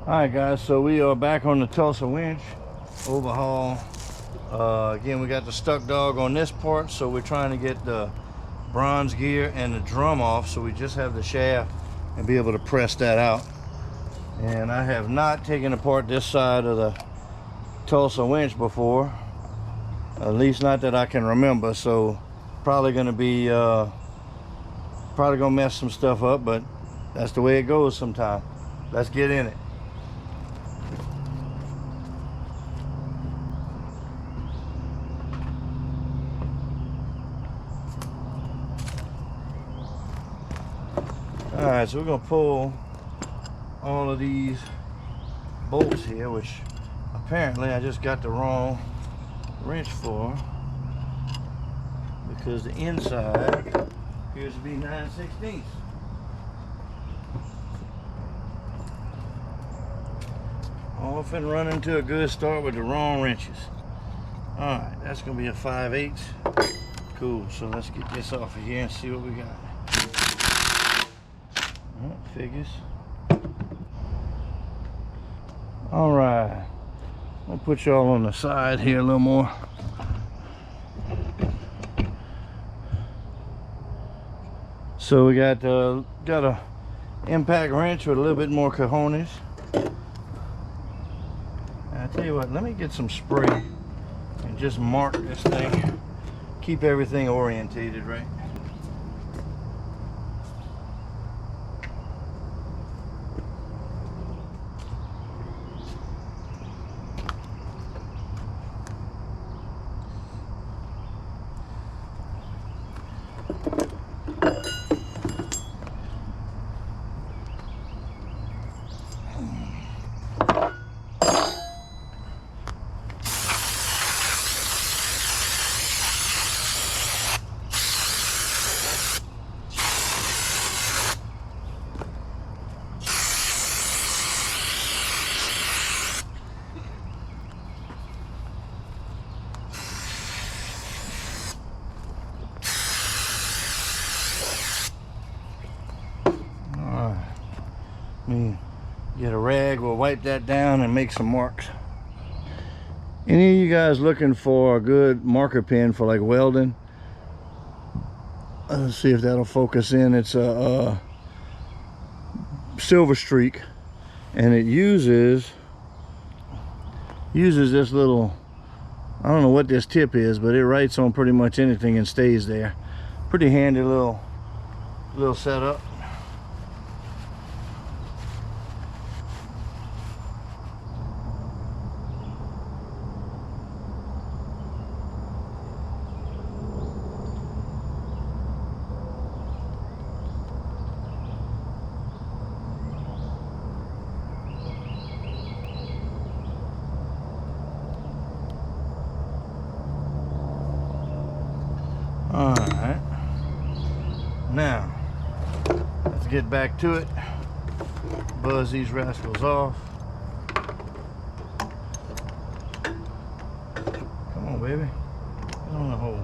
Alright guys, so we are back on the Tulsa winch overhaul. Again, we got the stuck dog on this part, so we're trying to get the bronze gear and the drum off, so we just have the shaft and be able to press that out. And I have not taken apart this side of the Tulsa winch before, at least not that I can remember, so probably gonna be probably gonna mess some stuff up, but that's the way it goes sometimes. Let's get in it. All right, so we're gonna pull all of these bolts here, which apparently I just got the wrong wrench for, because the inside appears to be 9/16. Off and running to a good start with the wrong wrenches. All right, that's gonna be a 5/8. Cool, so let's get this off of here and see what we got. Figures. All right, I'll put y'all on the side here a little more. So we got a impact wrench with a little bit more cojones. I tell you what, let me get some spray and just mark this thing. Keep everything orientated right. Get a rag, we'll wipe that down and make some marks. Any of you guys looking for a good marker pen for like welding? Let's see if that'll focus in. It's a Silver Streak, and it uses this little, I don't know what this tip is, but it writes on pretty much anything and stays there. Pretty handy little setup. All right, now let's get back to it. Buzz these rascals off. Come on, baby, get on the hole.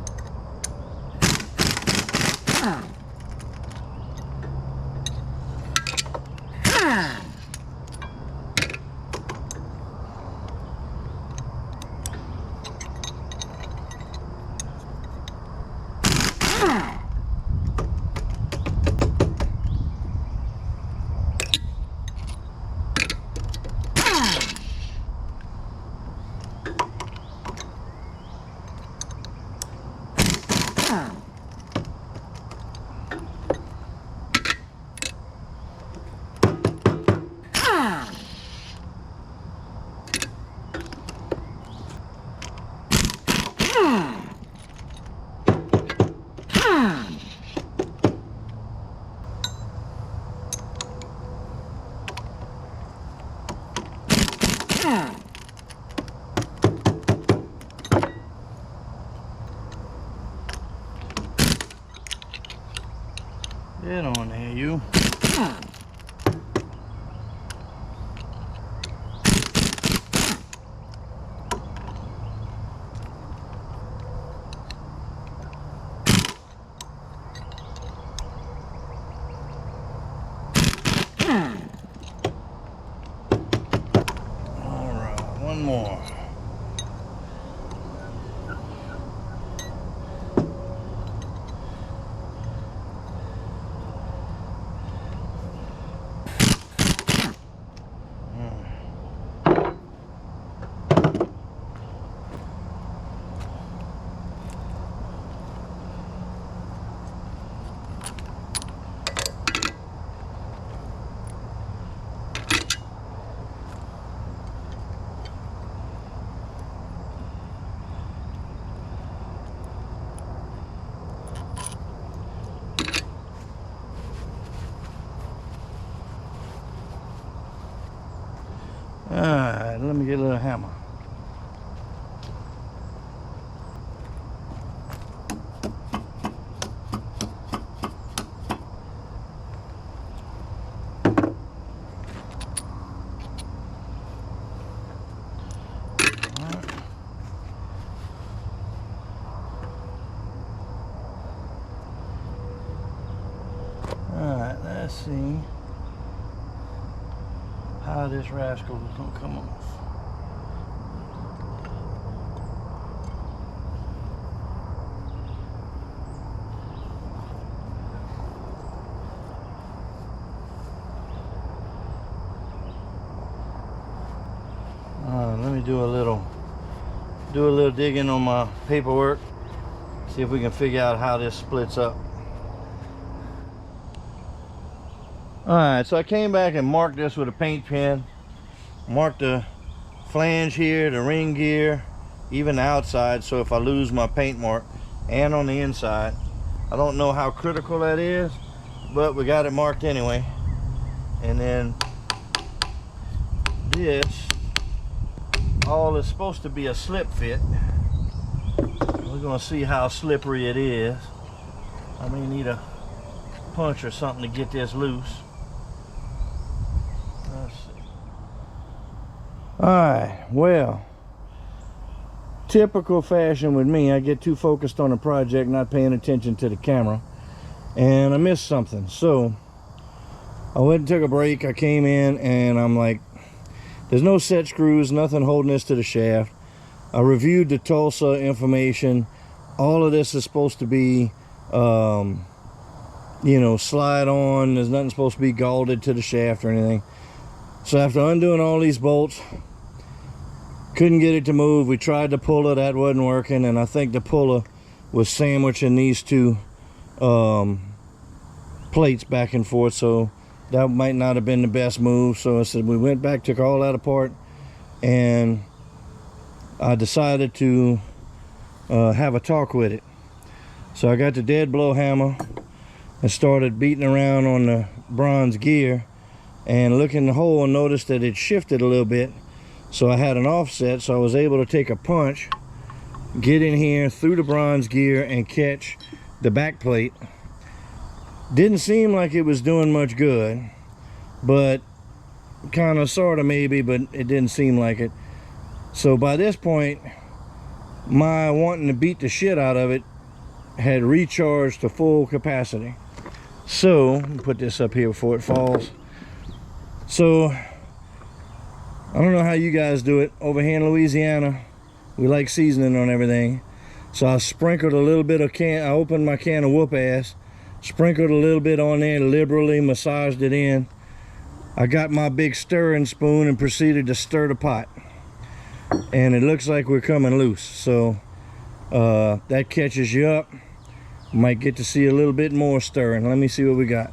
Get on there, you. right, let me get a little hammer. Alright, let's see how this rascal is going to come off. Let me do a little digging on my paperwork, see if we can figure out how this splits up. Alright, so I came back and marked this with a paint pen. Marked the flange here, the ring gear, even the outside, so if I lose my paint mark, and on the inside. I don't know how critical that is, but we got it marked anyway. And then this all is supposed to be a slip fit. We're gonna see how slippery it is. I may need a punch or something to get this loose. Let's see. Alright, well, typical fashion with me, I get too focused on a project, not paying attention to the camera, and I missed something. So I went and took a break. I came in and I'm like, there's no set screws, nothing holding this to the shaft. I reviewed the Tulsa information. All of this is supposed to be you know, slide on. There's nothing supposed to be galded to the shaft or anything. So after undoing all these bolts, couldn't get it to move. We tried to pull it, that wasn't working, and I think the puller was sandwiching these two plates back and forth, so that might not have been the best move. So I said, we went back, took all that apart, and I decided to have a talk with it. So I got the dead blow hammer and started beating around on the bronze gear, and looking in the hole and noticed that it shifted a little bit. So I had an offset, so I was able to take a punch, get in here through the bronze gear and catch the back plate. Didn't seem like it was doing much good, but kind of sort of maybe, but it didn't seem like it. So by this point, my wanting to beat the shit out of it had recharged to full capacity. So let me put this up here before it falls. So I don't know how you guys do it. Over here in Louisiana, we like seasoning on everything. So I sprinkled a little bit of I opened my can of whoop ass, sprinkled a little bit on there, liberally massaged it in. I got my big stirring spoon and proceeded to stir the pot. And it looks like we're coming loose. So that catches you up. Might get to see a little bit more stirring. Let me see what we got.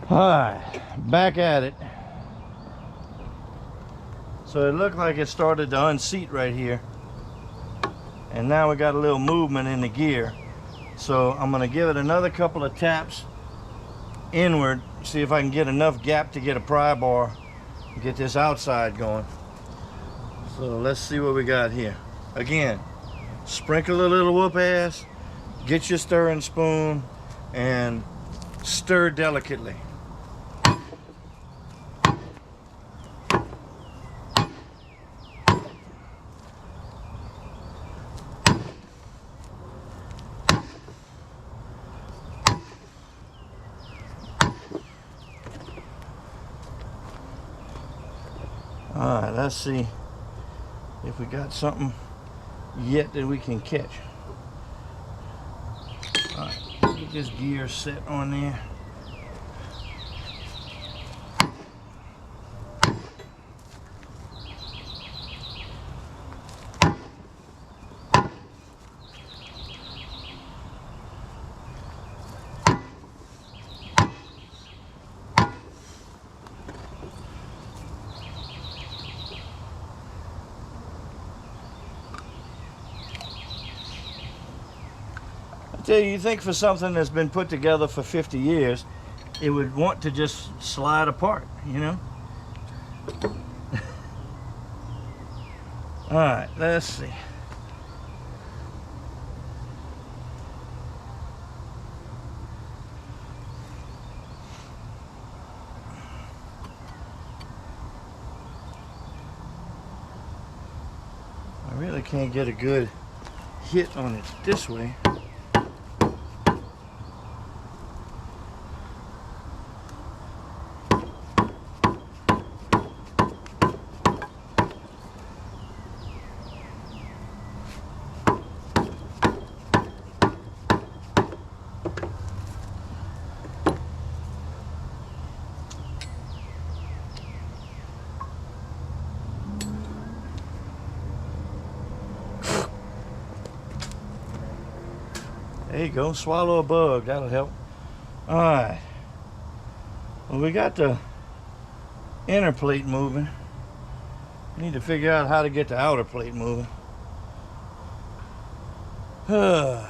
Alright, back at it. So it looked like it started to unseat right here. And now we got a little movement in the gear. So I'm going to give it another couple of taps inward, see if I can get enough gap to get a pry bar and get this outside going. So let's see what we got here. Again, sprinkle a little whoop ass, get your stirring spoon, and stir delicately. Alright, let's see if we got something yet that we can catch. Alright, get this gear set on there. You think for something that's been put together for 50 years, it would want to just slide apart, you know. All right, let's see. I really can't get a good hit on it this way. There you go, swallow a bug, that'll help. All right, well, we got the inner plate moving. We need to figure out how to get the outer plate moving. Well,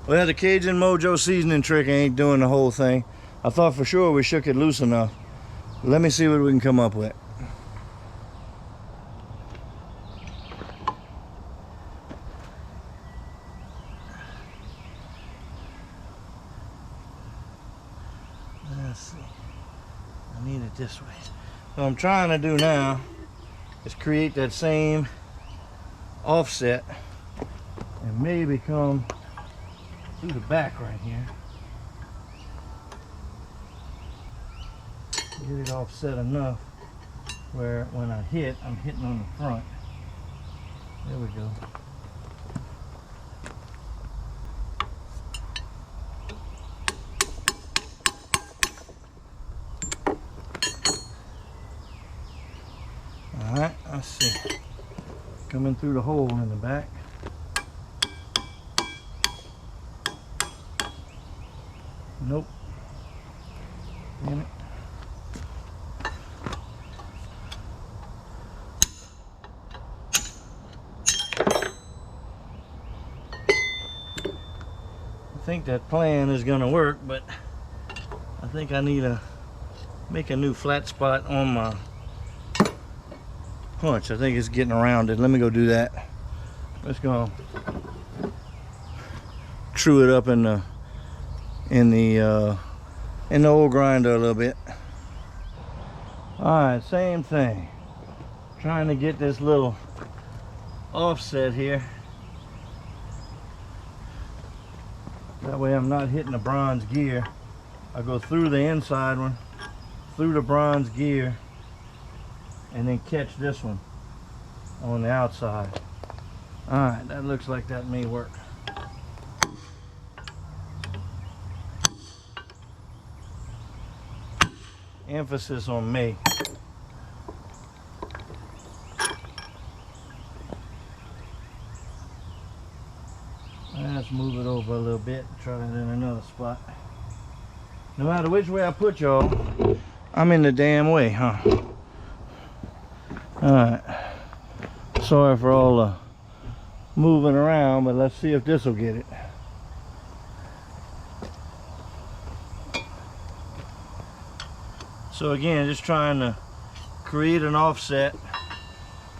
the Cajun Mojo seasoning trick ain't doing the whole thing. I thought for sure we shook it loose enough. Let me see what we can come up with. Let's see. I need it this way. What I'm trying to do now is create that same offset and maybe come through the back right here. Get it offset enough where when I hit, I'm hitting on the front. There we go. Alright, let's see. Coming through the hole in the back. Nope. Damn it. I think that plan is going to work, but I think I need to make a new flat spot on my punch. I think it's getting around it. Let me go do that. Let's go true it up in the old grinder a little bit. All right, same thing. Trying to get this little offset here. That way I'm not hitting the bronze gear. I go through the inside one, through the bronze gear, and then catch this one on the outside. All right, that looks like that may work. Emphasis on may. Let's move it over a little bit, try it in another spot. No matter which way I put y'all, I'm in the damn way, huh? Alright. Sorry for all the moving around, but let's see if this will get it. So again, just trying to create an offset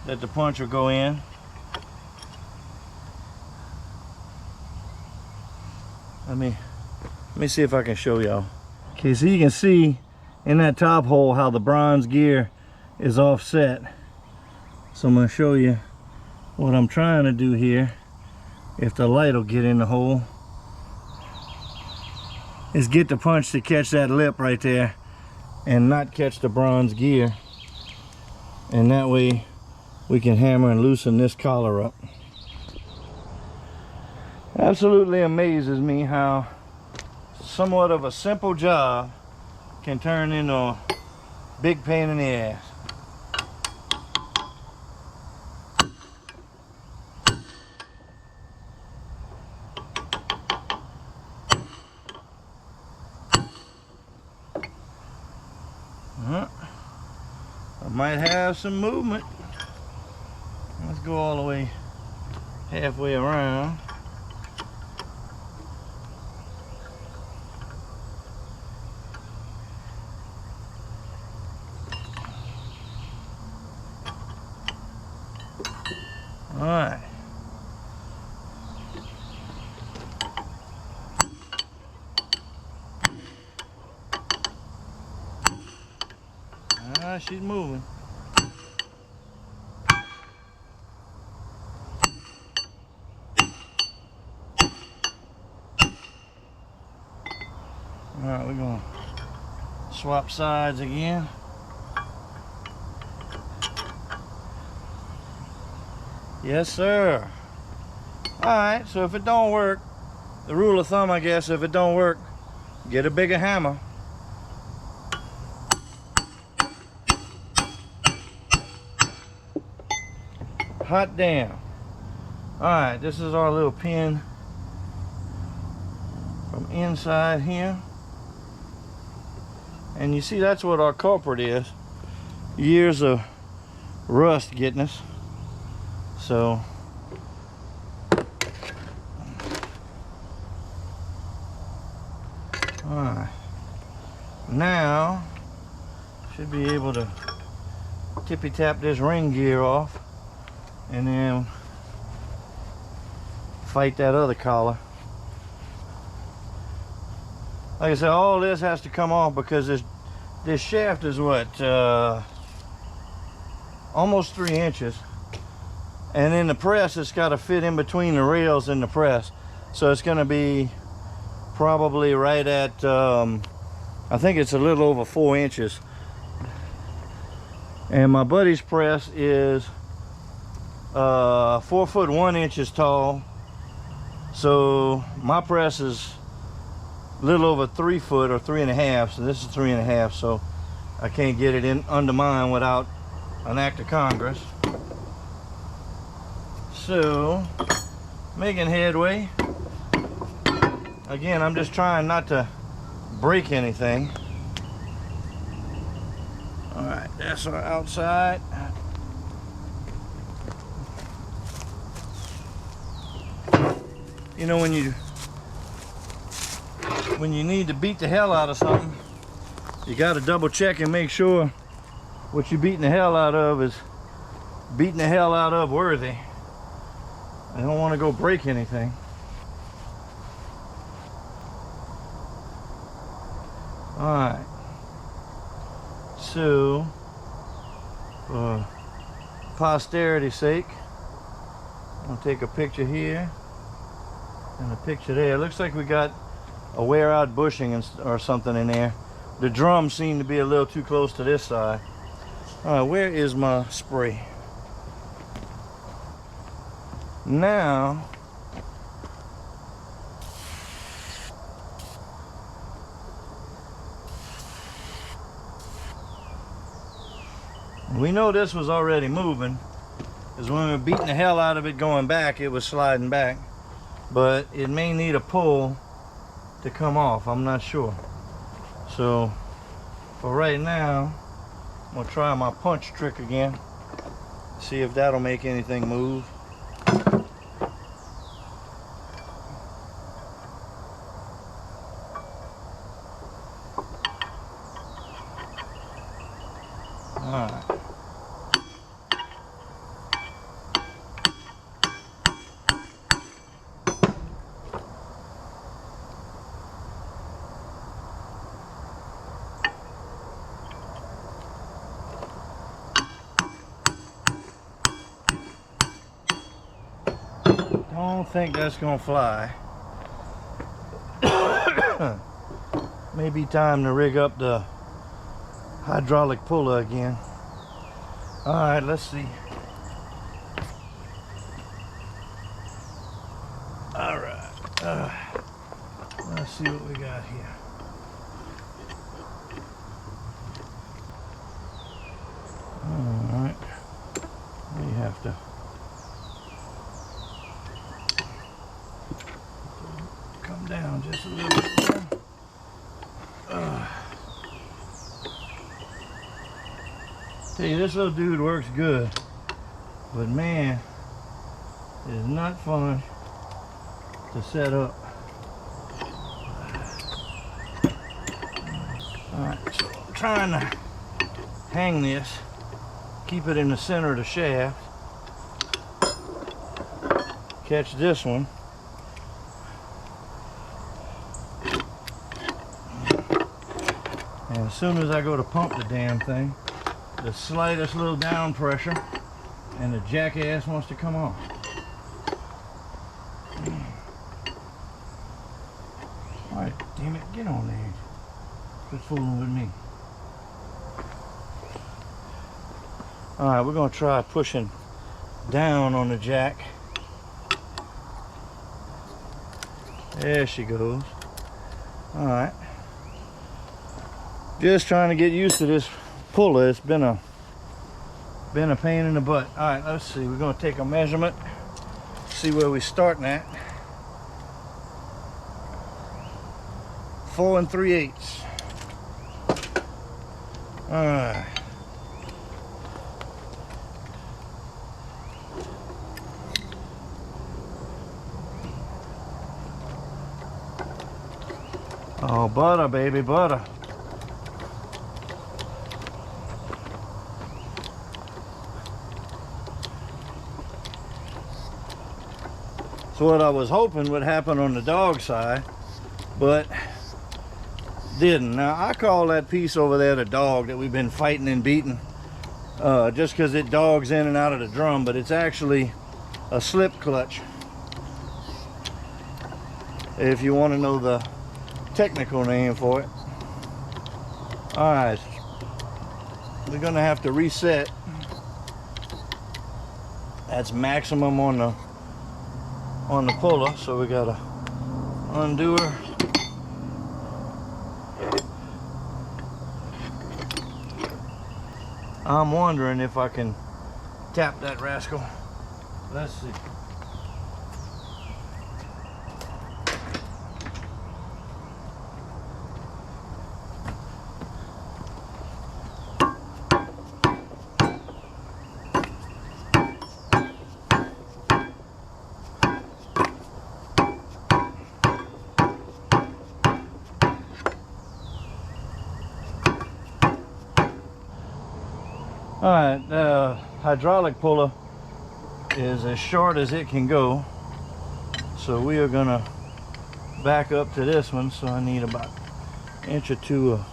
that the punch will go in. Let me see if I can show y'all. Okay, so you can see in that top hole how the bronze gear is offset. So I'm going to show you what I'm trying to do here, if the light will get in the hole, is get the punch to catch that lip right there and not catch the bronze gear. And that way we can hammer and loosen this collar up. Absolutely amazes me how somewhat of a simple job can turn into a big pain in the ass. I might have some movement. Let's go all the way halfway around. All right. She's moving. All right, we're gonna swap sides again. Yes, sir. All right, so if it don't work, the rule of thumb, I guess, if it don't work, get a bigger hammer. Hot damn. All right, this is our little pin from inside here. And you see, that's what our culprit is. Years of rust getting us. So, all right. Now, should be able to tippy tap this ring gear off and then fight that other collar. Like I said, all this has to come off because this shaft is what, almost 3 inches, and in the press it's got to fit in between the rails in the press, so it's going to be probably right at I think it's a little over 4 inches, and my buddy's press is 4 foot 1 inches tall, so my press is a little over 3 foot or 3.5, so this is 3.5, so I can't get it in under mine without an act of Congress. So, making headway. Again, I'm just trying not to break anything. All right, that's our outside. You know, when you need to beat the hell out of something, you got to double check and make sure what you're beating the hell out of is beating the hell out of worthy. I don't want to go break anything. All right, so for posterity's sake, I'm gonna take a picture here and a picture there. It looks like we got a wear out bushing or something in there. The drums seem to be a little too close to this side. All right, where is my spray? Now, we know this was already moving, because when we were beating the hell out of it going back, it was sliding back. But it may need a pull to come off, I'm not sure. So for right now, I'm gonna try my punch trick again, see if that'll make anything move. All right. Don't think that's gonna fly. Maybe time to rig up the hydraulic puller again. All right, let's see. All right, let's see what we got here. All right, we have to come down just a little bit more. Tell you, this little dude works good, but man, it is not fun to set up. Alright, so I'm trying to hang this, keep it in the center of the shaft. catch this one. And as soon as I go to pump the damn thing, the slightest little down pressure and the jackass wants to come off. Alright, damn it, get on there. Quit fooling with me. Alright, we're going to try pushing down on the jack. There she goes. Alright. Just trying to get used to this puller. It's been a pain in the butt. Alright, let's see. We're going to take a measurement. See where we're starting at. 4 3/8. Alright. Oh, butter, baby, butter. So what I was hoping would happen on the dog side, but didn't. Now, I call that piece over there the dog that we've been fighting and beating, just because it dogs in and out of the drum, but it's actually a slip clutch, if you want to know the technical name for it. Alright, we're gonna have to reset. That's maximum on the puller, so we gotta undo her. I'm wondering if I can tap that rascal. Let's see. Alright, the hydraulic puller is as short as it can go, so we are gonna back up to this one. So I need about an inch or two of...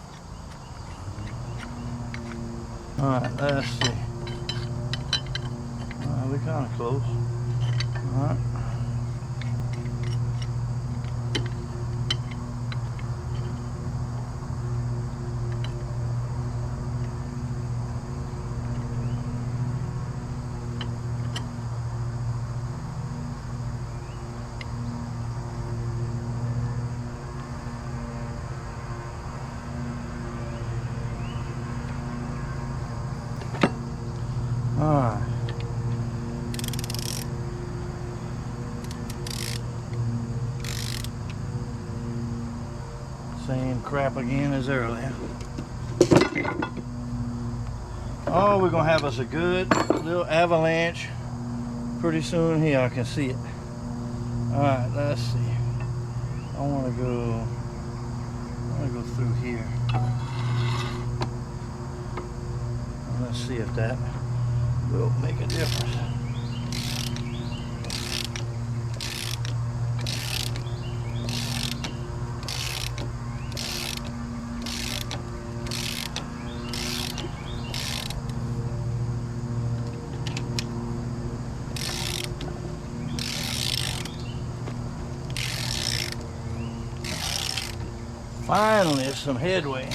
Alright, let's see. We're kind of close. Alright. Alright. Same crap again as earlier. Oh, we're gonna have us a good little avalanche pretty soon here. I can see it. Alright, let's see. I wanna go through here. Let's see if that will make a difference. Finally, some headway.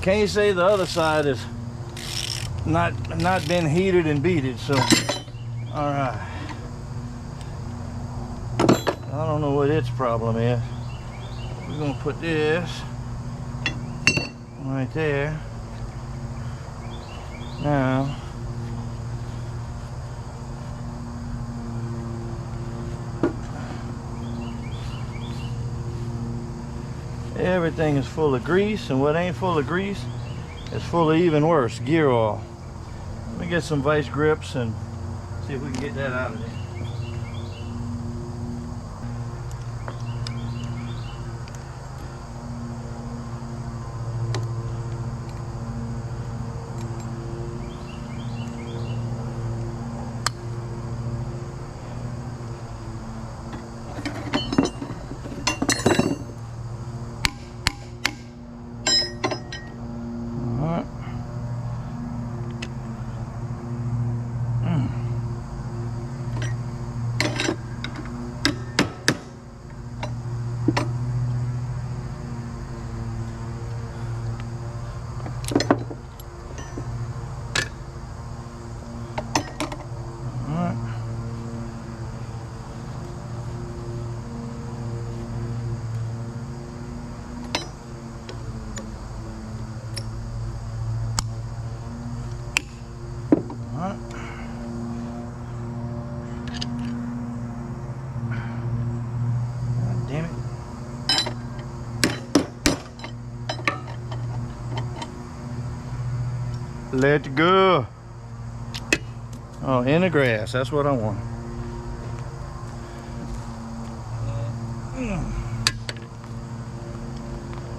Can't say the other side is not been heated and beated, so all right. I don't know what its problem is. We're gonna put this right there. Now everything is full of grease, and what ain't full of grease is full of even worse, gear oil. Let me get some vice grips and see if we can get that out of there. Let's go. Oh, in the grass. That's what I want.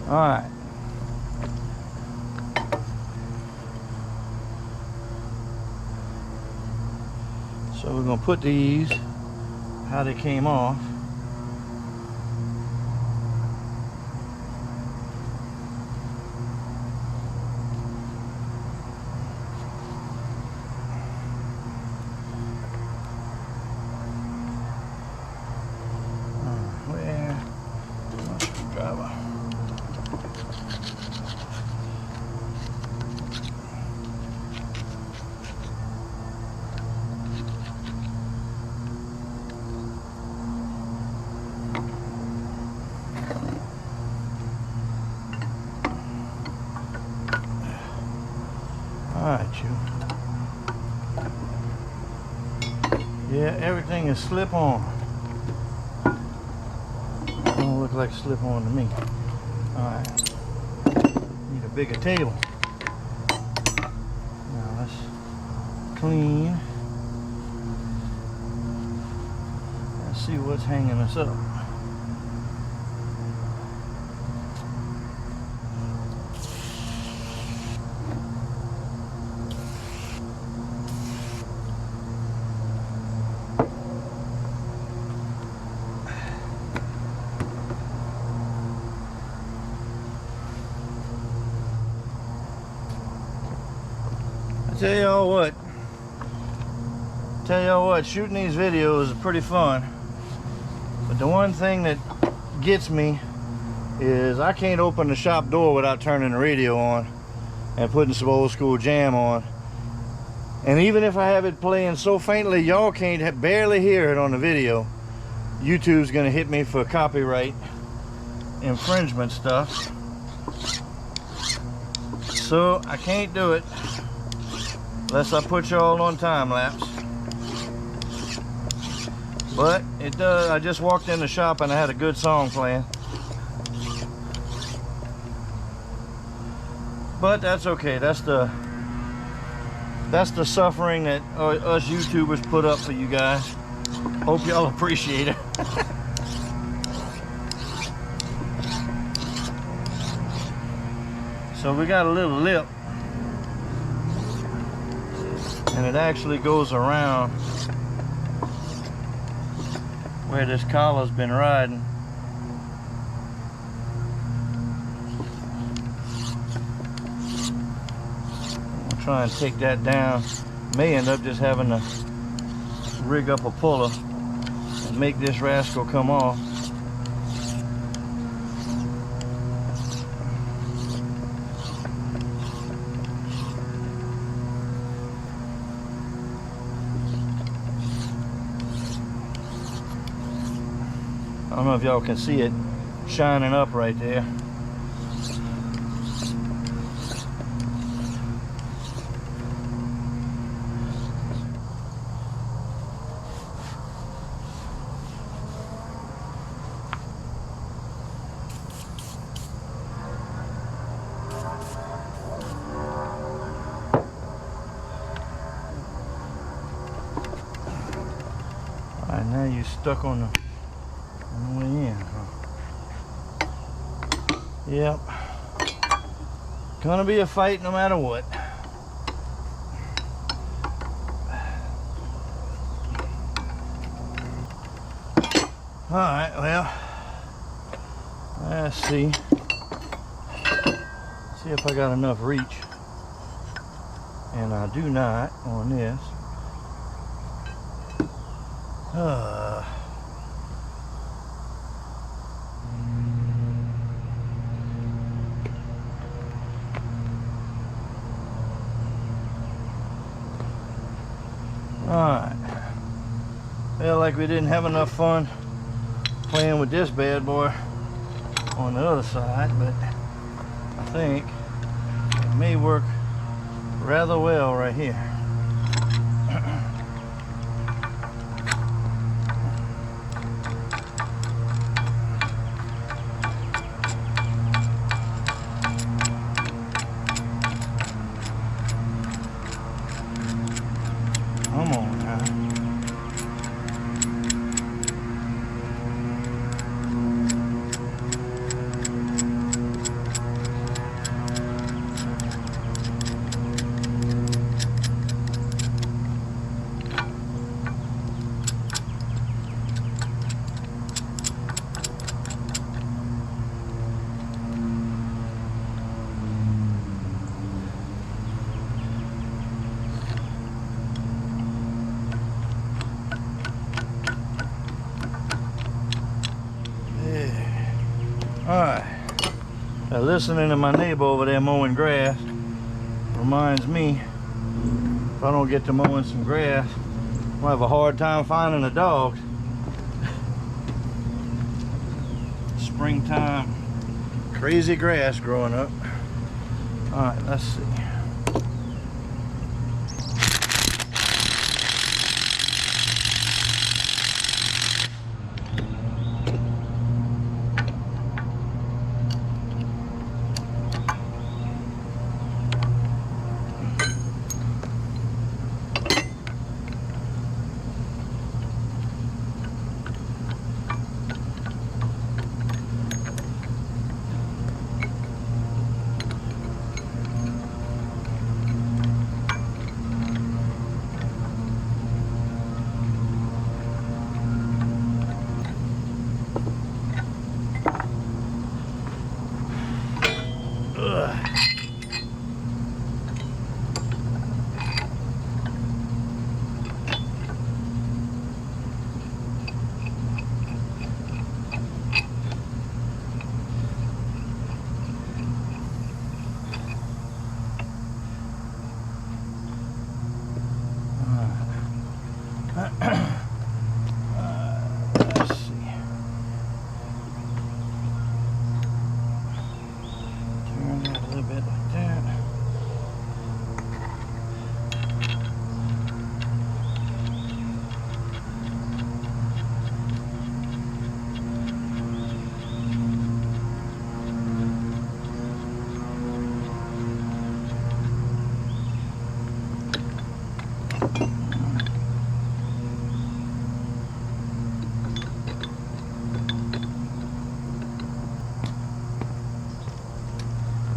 All right. So we're gonna put these how they came off. Where? My screwdriver. Alright, you. Yeah, everything is slip on. Don't look like slip on to me. Alright. Need a bigger table. Now let's clean. Let's see what's hanging us up. Tell y'all what, shooting these videos is pretty fun. But the one thing that gets me is I can't open the shop door without turning the radio on and putting some old school jam on. And even if I have it playing so faintly y'all can't barely hear it on the video, YouTube's gonna hit me for copyright infringement stuff. So I can't do it unless I put y'all on time lapse. But it does. I just walked in the shop and I had a good song playing. But that's okay. That's the suffering that us YouTubers put up for you guys. Hope y'all appreciate it. So we got a little lip. And it actually goes around where this collar's been riding. I'll try and take that down. May end up just having to rig up a puller and make this rascal come off. I don't know if y'all can see it shining up right there. All right, now you're stuck on the way in, huh? Yep. Gonna be a fight no matter what. Alright, well, let's see. See if I got enough reach. And I do not on this. Alright. Felt like we didn't have enough fun playing with this bad boy on the other side, but I think it may work rather well right here. Alright. Listening to my neighbor over there mowing grass reminds me, if I don't get to mowing some grass, I'll have a hard time finding the dogs. Springtime, crazy grass growing up. Alright, let's see. Let's see. Turn that a little bit like that.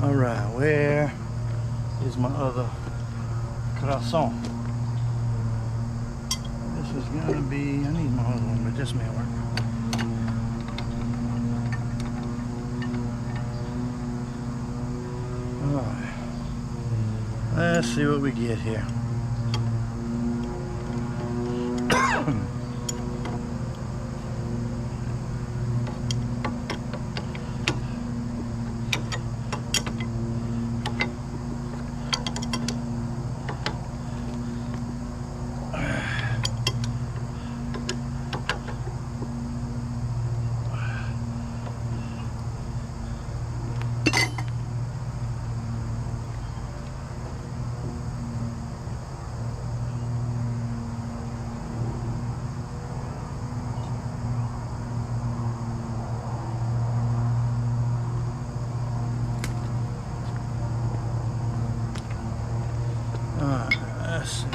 Alright, where is my other croissant? This is gonna be, I need my other one, but this may work. Alright, let's see what we get here. Let's see.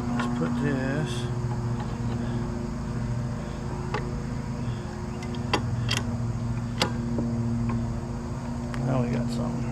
Let's put this. Now we got something.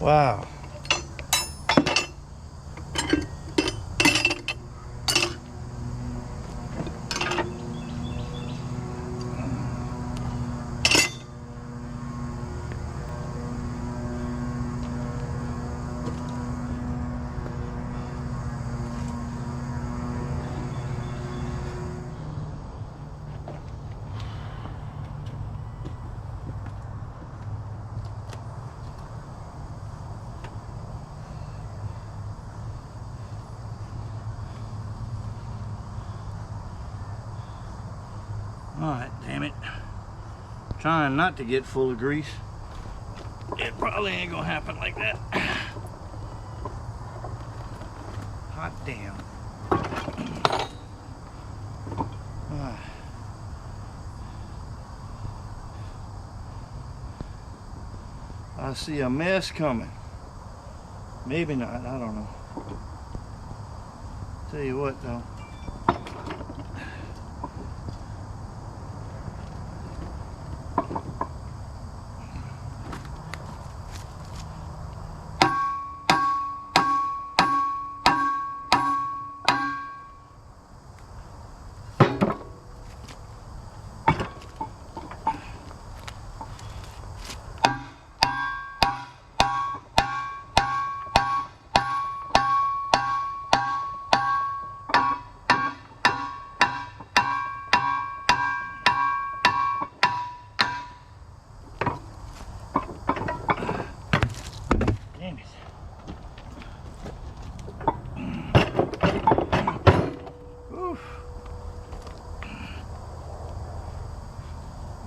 Wow. Alright, damn it. Trying not to get full of grease. It probably ain't gonna happen like that. hot damn. I see a mess coming. Maybe not, I don't know. Tell you what though.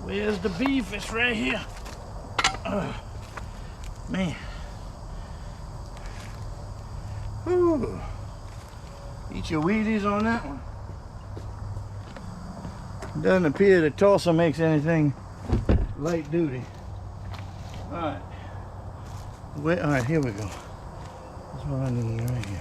Where's the beef? It's right here. Man. Ooh. Eat your Wheaties on that one. Doesn't appear that Tulsa makes anything light duty. Alright. Alright, here we go. That's what I need right here.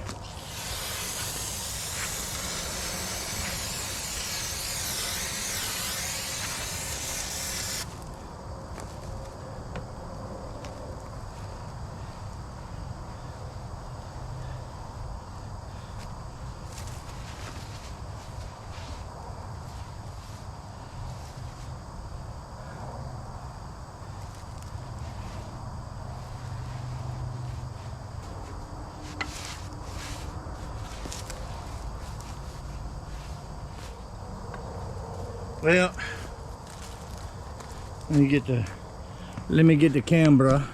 Well, let me get the camera.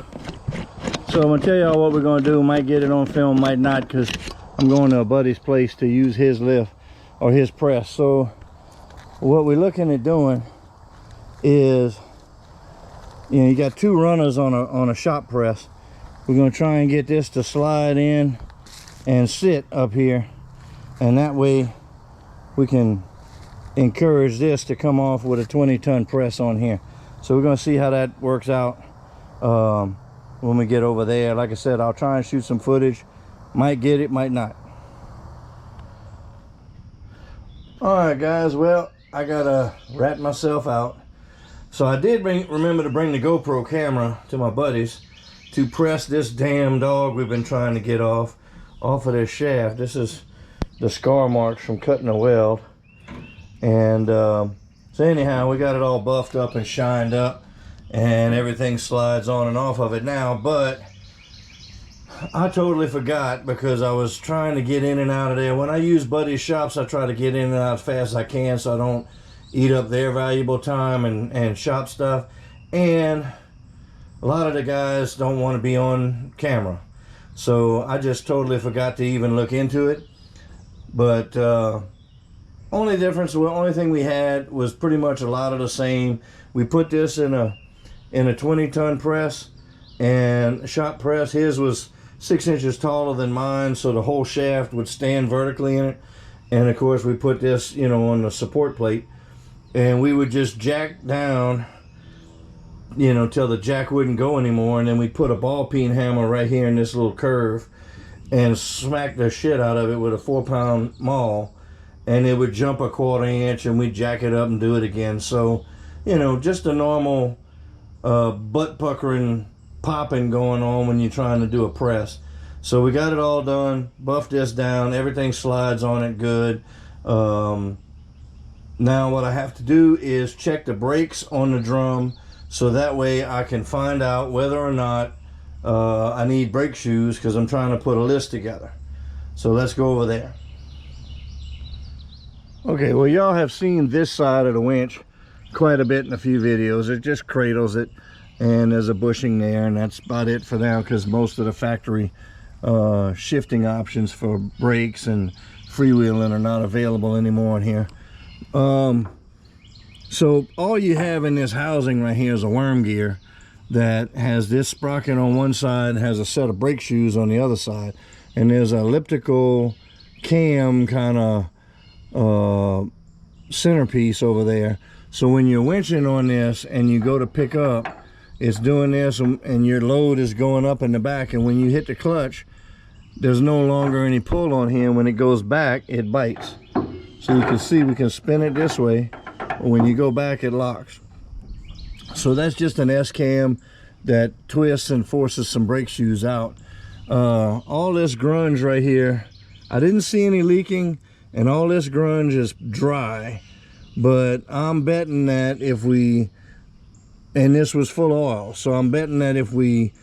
So I'm gonna tell y'all what we're gonna do. Might get it on film, might not, because I'm going to a buddy's place to use his lift or his press. So what we're looking at doing is, you know, you got two runners on a shop press. We're gonna try and get this to slide in and sit up here, and that way we can encourage this to come off with a 20-ton press on here. So we're going to see how that works out when we get over there. Like I said, I'll try and shoot some footage. Might get it, might not. Alright guys, well, I gotta rat myself out. So I did remember to bring the GoPro camera to my buddies to press this damn dog we've been trying to get off of this shaft. This is the scar marks from cutting the weld. And so anyhow, we got it all buffed up and shined up, and everything slides on and off of it now. But I totally forgot, because I was trying to get in and out of there. When I use buddies' shops, I try to get in and out as fast as I can so I don't eat up their valuable time and shop stuff. And a lot of the guys don't want to be on camera, so I just totally forgot to even look into it. But only thing we had was pretty much a lot of the same. We put this in a 20-ton press and shop press. His was 6 inches taller than mine, so the whole shaft would stand vertically in it. And of course we put this, you know, on the support plate, and we would just jack down, you know, till the jack wouldn't go anymore, and then we put a ball peen hammer right here in this little curve and smack the shit out of it with a 4-pound maul, and it would jump a 1/4 inch, and we'd jack it up and do it again. So, you know, just a normal butt puckering popping going on when you're trying to do a press. So we got it all done, buffed this down, everything slides on it good. Now what I have to do is check the brakes on the drum, so that way I can find out whether or not I need brake shoes, because I'm trying to put a list together. So let's go over there. Okay, well, y'all have seen this side of the winch quite a bit in a few videos. It just cradles it, and there's a bushing there, and that's about it for now, because most of the factory shifting options for brakes and freewheeling are not available anymore in here. So all you have in this housing right here is a worm gear that has this sprocket on one side and has a set of brake shoes on the other side, and there's an elliptical cam kind of centerpiece over there. So when you're winching on this and you go to pick up, it's doing this, and your load is going up in the back, and when you hit the clutch, there's no longer any pull on here. When it goes back, it bites. So you can see we can spin it this way, but when you go back, it locks. So that's just an S-cam that twists and forces some brake shoes out. All this grunge right here, I didn't see any leaking, and all this grunge is dry, but I'm betting that if we, and this was full of oil, so I'm betting that if we,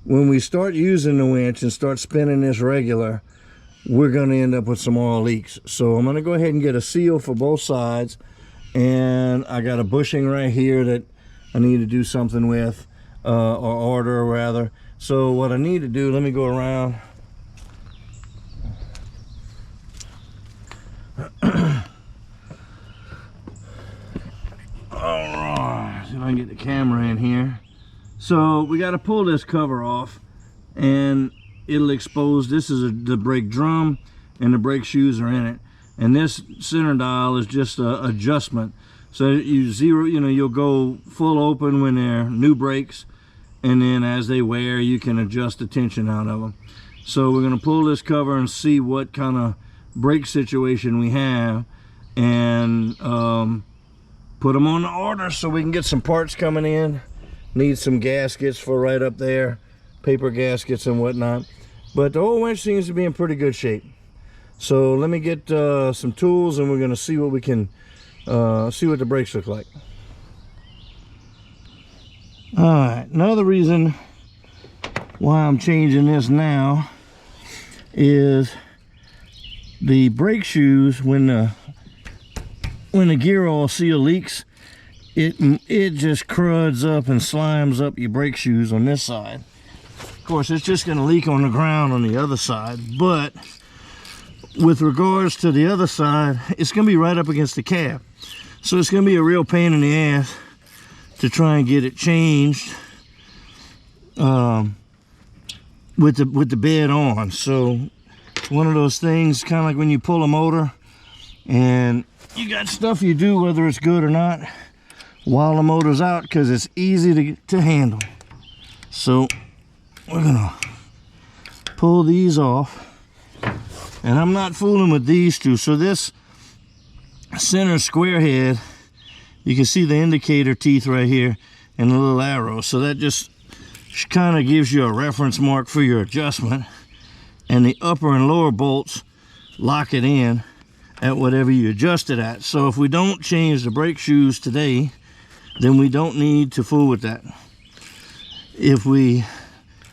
when we start using the winch and start spinning this regular, we're going to end up with some oil leaks. So I'm going to go ahead and get a seal for both sides, and I got a bushing right here that I need to do something with, or order rather. So what I need to do, let me go around. Alright, see if I can get the camera in here. So we got to pull this cover off, and it'll expose, this is the brake drum, and the brake shoes are in it. And this center dial is just a adjustment. So you zero, you know, you'll go full open when they're new brakes, and then as they wear, you can adjust the tension out of them. So we're going to pull this cover and see what kind of brake situation we have, and put them on the order so we can get some parts coming in. Need some gaskets for right up there, paper gaskets and whatnot. But the whole winch seems to be in pretty good shape. So let me get some tools, and we're going to see what we can see what the brakes look like. All right, another reason why I'm changing this now is the brake shoes. When the gear oil seal leaks, it just cruds up and slimes up your brake shoes on this side. Of course, it's just going to leak on the ground on the other side, but with regards to the other side, it's going to be right up against the cab, so it's going to be a real pain in the ass to try and get it changed with the bed on. So it's one of those things, kind of like when you pull a motor and you got stuff you do, whether it's good or not, while the motor's out, because it's easy to handle. So we're gonna pull these off, and I'm not fooling with these two. So this center square head, you can see the indicator teeth right here and the little arrow, so that just kind of gives you a reference mark for your adjustment, and the upper and lower bolts lock it in at whatever you adjust it at. So if we don't change the brake shoes today, then we don't need to fool with that.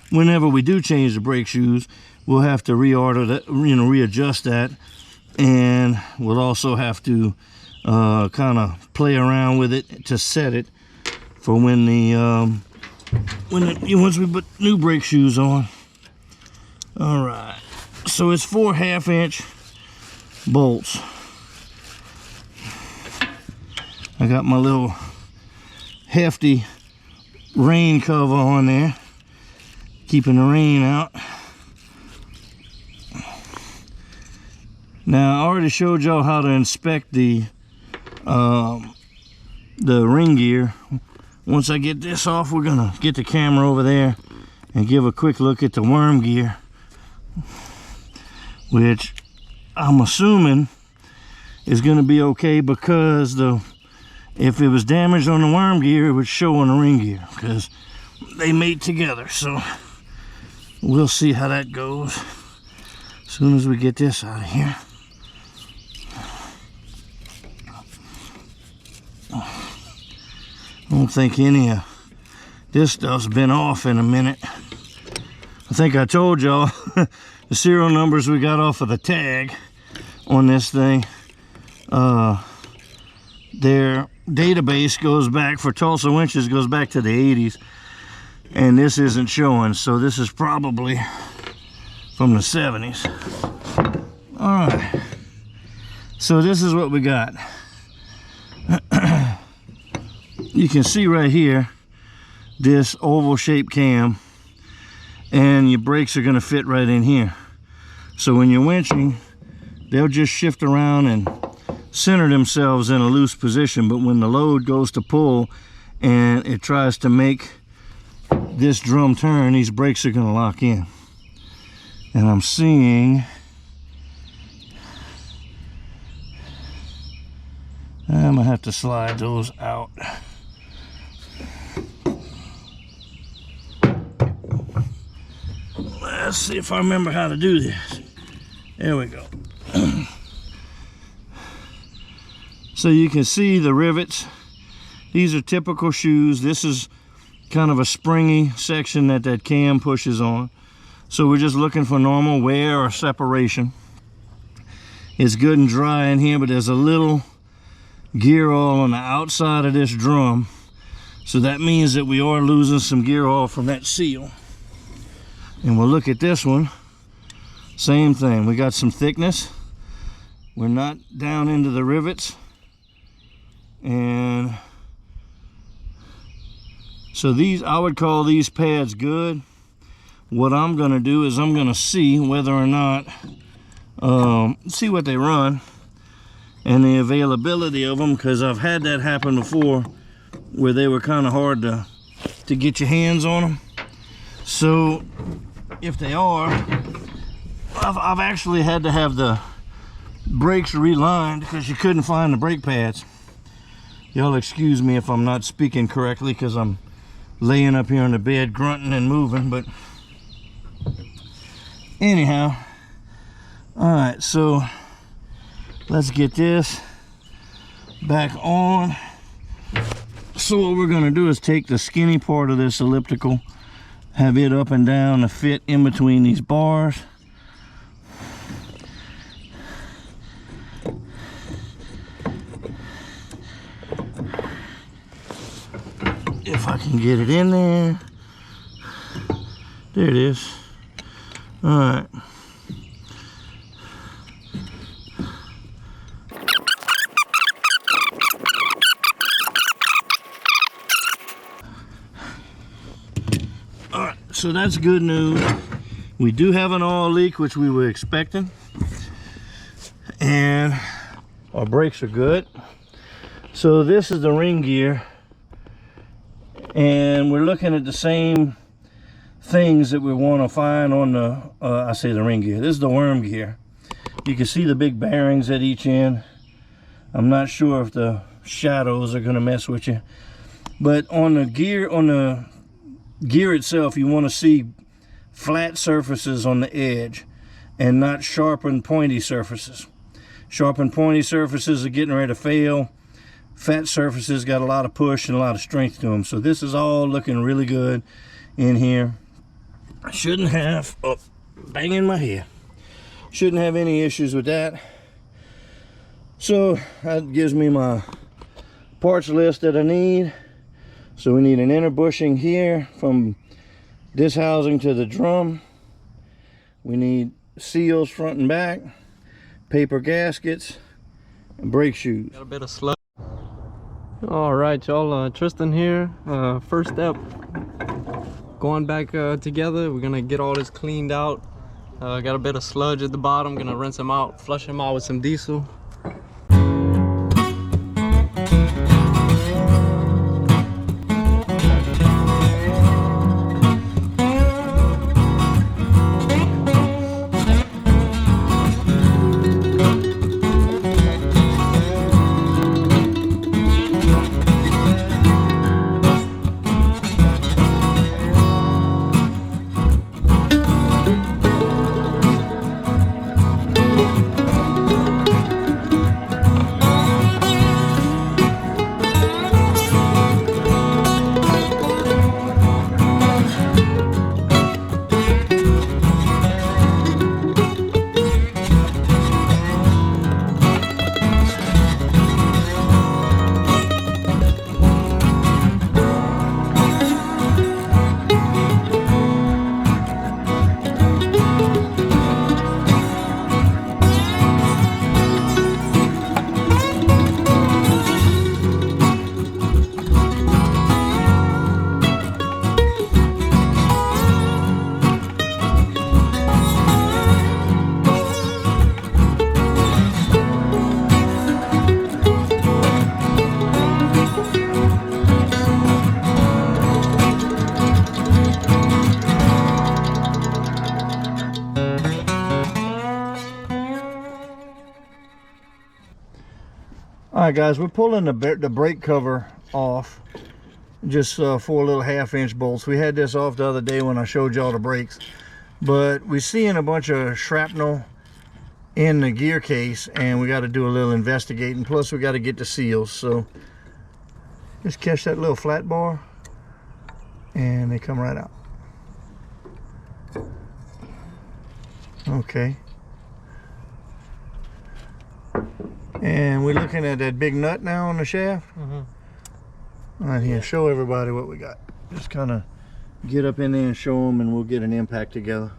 Whenever we do change the brake shoes, we'll have to reorder that, readjust that, and we'll also have to kind of play around with it to set it for once we put new brake shoes on. All right, so it's 4 1/2-inch bolts. I got my little hefty rain cover on there, keeping the rain out. Now, I already showed y'all how to inspect the ring gear. Once I get this off, we're gonna get the camera over there and give a quick look at the worm gear, which I'm assuming is gonna be okay, because if it was damaged on the worm gear, it would show on the ring gear, because they mate together. So we'll see how that goes as soon as we get this out of here. I don't think any of this stuff's been off in a minute. I think I told y'all the serial numbers we got off of the tag on this thing. Their database goes back, for Tulsa winches, goes back to the 80s, and this isn't showing, so this is probably from the 70s. All right, so this is what we got. You can see right here this oval shaped cam, and your brakes are going to fit right in here. So when you're winching, they'll just shift around and center themselves in a loose position. But when the load goes to pull and it tries to make this drum turn, these brakes are going to lock in. And I'm seeing, I'm gonna have to slide those out. Let's see if I remember how to do this. There we go. So you can see the rivets. These are typical shoes. This is kind of a springy section that cam pushes on. So we're just looking for normal wear or separation. It's good and dry in here, but there's a little gear oil on the outside of this drum. So that means that we are losing some gear oil from that seal. And we'll look at this one. Same thing. We got some thickness. We're not down into the rivets. And so these, I would call these pads good. What I'm going to do is I'm going to see whether or not, see what they run and the availability of them, because I've had that happen before where they were kind of hard to get your hands on them. So if they are, I've actually had to have the brakes relined because you couldn't find the brake pads. Y'all excuse me if I'm not speaking correctly because I'm laying up here on the bed grunting and moving, but anyhow, all right, so let's get this back on. So what we're going to do is take the skinny part of this elliptical, have it up and down to fit in between these bars. If I can get it in there. There it is. All right. All right, so that's good news. We do have an oil leak, which we were expecting. And our brakes are good. So this is the ring gear. And we're looking at the same things that we want to find on the, I say the ring gear. This is the worm gear. You can see the big bearings at each end. I'm not sure if the shadows are going to mess with you. But on the gear itself, you want to see flat surfaces on the edge and not sharpened pointy surfaces. Sharpened pointy surfaces are getting ready to fail. Fat surfaces got a lot of push and a lot of strength to them. So this is all looking really good in here. I shouldn't have, oh, banging my head. Shouldn't have any issues with that. So that gives me my parts list that I need. So we need an inner bushing here from this housing to the drum. We need seals front and back, paper gaskets, and brake shoes. Got a bit of sludge. All right, y'all, Tristan here. First step, going back together. We're gonna get all this cleaned out. Got a bit of sludge at the bottom. Gonna rinse them out, flush them out with some diesel. right, guys, we're pulling the brake cover off, just 4 little 1/2-inch bolts. We had this off the other day when I showed y'all the brakes, but we're seeing a bunch of shrapnel in the gear case, and we got to do a little investigating. Plus, we got to get the seals. So just catch that little flat bar, and they come right out. Okay. And we're looking at that big nut now on the shaft. All right, here, show everybody what we got. Just kind of get up in there and show them, and we'll get an impact together.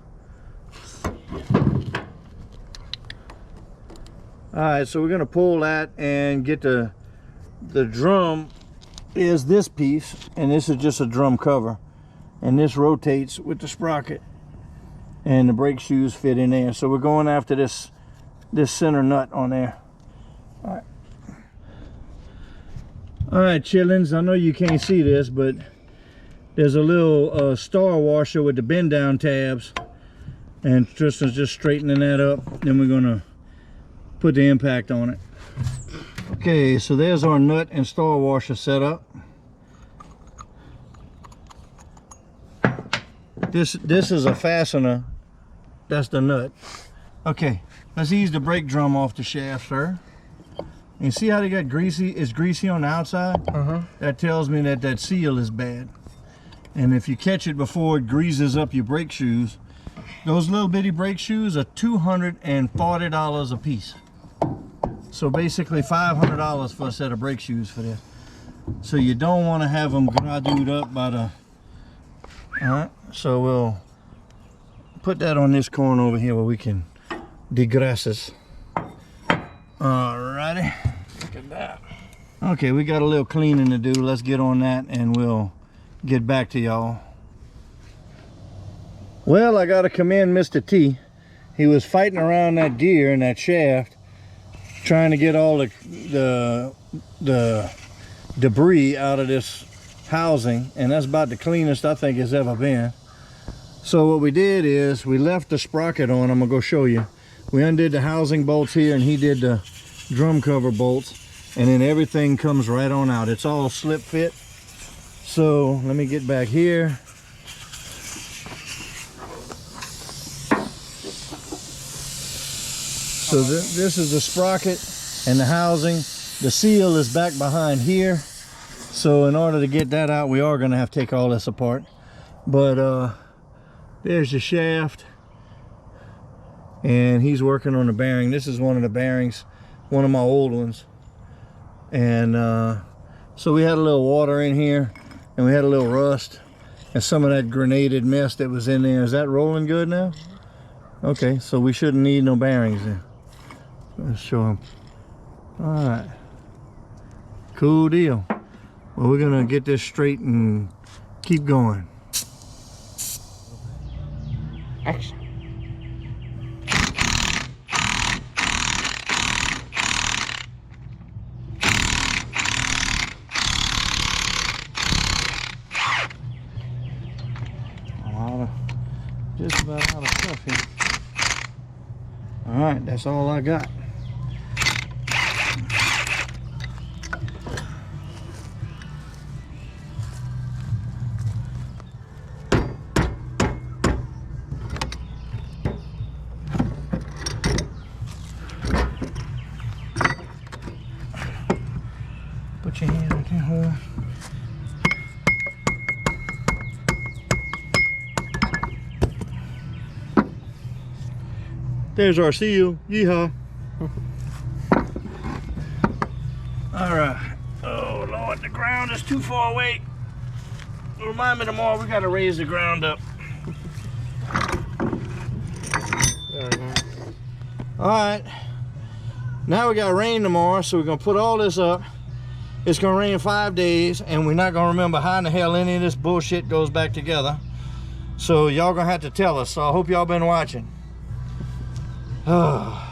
All right, so we're gonna pull that and get the drum is this piece, and this is just a drum cover, and this rotates with the sprocket, and the brake shoes fit in there. So we're going after this center nut on there. All right, chillins, I know you can't see this, but there's a little star washer with the bend down tabs, and Tristan's just straightening that up. Then we're gonna put the impact on it. Okay, so there's our nut and star washer set up. This is a fastener. That's the nut. Okay, let's ease the brake drum off the shaft, sir. And see how they got greasy? It's greasy on the outside. That tells me that that seal is bad. And if you catch it before it greases up your brake shoes, those little bitty brake shoes are $240 a piece. So basically $500 for a set of brake shoes for this. So you don't want to have them gradued up by the... All right, so we'll put that on this corner over here where we can degrass. Alrighty. Look at that. Okay, we got a little cleaning to do. Let's get on that and we'll get back to y'all. Well, I gotta commend Mr. T. He was fighting around that gear and that shaft, trying to get all the debris out of this housing, and that's about the cleanest I think it's ever been. So what we did is we left the sprocket on. I'm gonna go show you. We undid the housing bolts here, and he did the drum cover bolts, and then everything comes right on out. It's all slip fit. So let me get back here. So this is the sprocket and the housing. The seal is back behind here. So in order to get that out, we are gonna have to take all this apart. But there's the shaft, and he's working on the bearing. This is one of the bearings, one of my old ones. And so we had a little water in here, and we had a little rust, and some of that grenaded mess that was in there. Is that rolling good now? Okay, so we shouldn't need no bearings then. Let's show him. All right, cool deal. Well, we're gonna get this straight and keep going. Action. Just about out of stuff here. All right, that's all I got. Put your hand right there, hold on. There's our seal. Yeehaw. All right. Oh Lord, the ground is too far away. Remind me tomorrow we gotta raise the ground up. All right. Now we got rain tomorrow, so we're gonna put all this up. It's gonna rain 5 days, and we're not gonna remember how in the hell any of this bullshit goes back together. So y'all gonna have to tell us. So I hope y'all been watching. Oh.